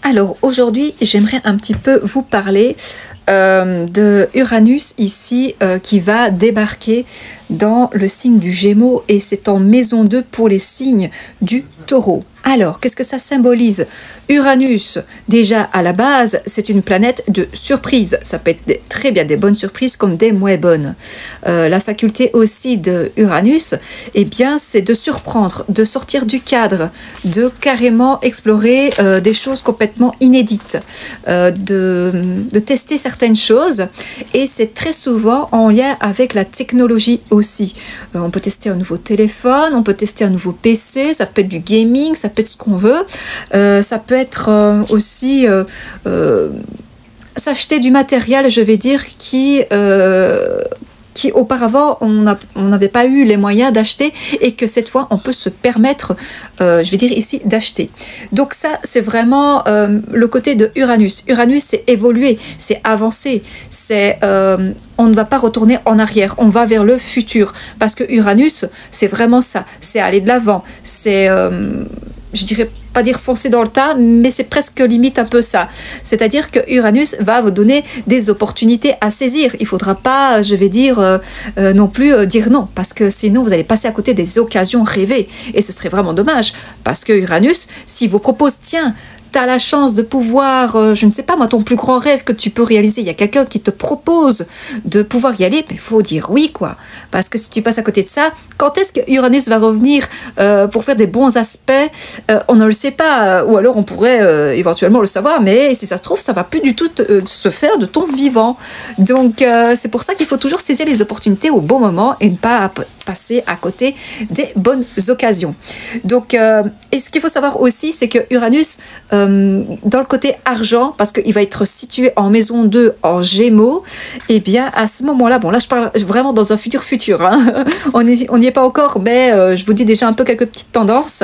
Alors aujourd'hui, j'aimerais un petit peu vous parler de Uranus ici qui va débarquer dans le signe du Gémeaux et c'est en maison 2 pour les signes du Taureau. Alors, qu'est-ce que ça symbolise? Uranus, déjà à la base, c'est une planète de surprise. Ça peut être très bien des bonnes surprises comme des moins bonnes. La faculté aussi de Uranus, eh bien, c'est de surprendre, de sortir du cadre, de carrément explorer des choses complètement inédites, de tester certaines choses. Et c'est très souvent en lien avec la technologie aussi. On peut tester un nouveau téléphone, on peut tester un nouveau PC, ça peut être du gaming, ça peut être ce qu'on veut. Ça peut être aussi s'acheter du matériel, je vais dire, qui auparavant on n'avait pas eu les moyens d'acheter et que cette fois on peut se permettre, je vais dire ici, d'acheter. Donc ça c'est vraiment le côté de Uranus. Uranus c'est évoluer, c'est avancer, c'est on ne va pas retourner en arrière, on va vers le futur parce que Uranus c'est vraiment ça, c'est aller de l'avant, c'est je dirais pas dire foncer dans le tas, mais c'est presque limite un peu ça. C'est-à-dire que Uranus va vous donner des opportunités à saisir. Il faudra pas, je vais dire, non plus dire non, parce que sinon vous allez passer à côté des occasions rêvées. Et ce serait vraiment dommage, parce que Uranus, s'il vous propose, tiens, tu as la chance de pouvoir, je ne sais pas moi, ton plus grand rêve que tu peux réaliser, il y a quelqu'un qui te propose de pouvoir y aller, il faut dire oui, quoi. Parce que si tu passes à côté de ça, quand est-ce que Uranus va revenir pour faire des bons aspects? On ne le sait pas, ou alors on pourrait éventuellement le savoir, mais si ça se trouve, ça va plus du tout se faire de ton vivant. Donc c'est pour ça qu'il faut toujours saisir les opportunités au bon moment et ne pas passer à côté des bonnes occasions. Donc, et ce qu'il faut savoir aussi, c'est que Uranus, dans le côté argent, parce qu'il va être situé en maison 2 en Gémeaux, et bien à ce moment-là, bon là je parle vraiment dans un futur, hein, on n'y est pas encore, mais je vous dis déjà un peu quelques petites tendances.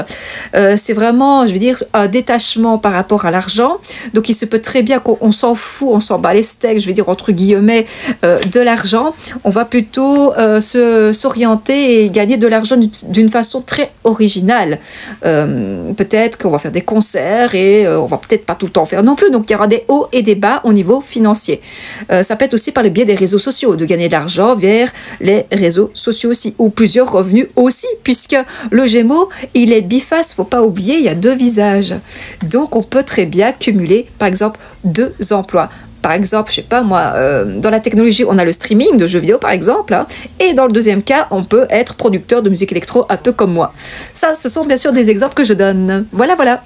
C'est vraiment, je veux dire, un détachement par rapport à l'argent. Donc il se peut très bien qu'on s'en fout, on s'en bat les steaks, je vais dire entre guillemets, de l'argent. On va plutôt s'orienter et gagner de l'argent d'une façon très originale. Peut-être qu'on va faire des concerts et on va peut-être pas tout le temps faire non plus. Donc il y aura des hauts et des bas au niveau financier. Ça peut être aussi par le biais des réseaux sociaux, de gagner de l'argent vers les réseaux sociaux aussi, ou plusieurs revenus aussi, puisque le Gémeaux, il est biface, faut pas oublier, il y a deux visages. Donc on peut très bien cumuler, par exemple, 2 emplois. Par exemple, je sais pas moi, dans la technologie, on a le streaming de jeux vidéo par exemple, hein, et dans le deuxième cas, on peut être producteur de musique électro un peu comme moi. Ça, ce sont bien sûr des exemples que je donne. Voilà, voilà.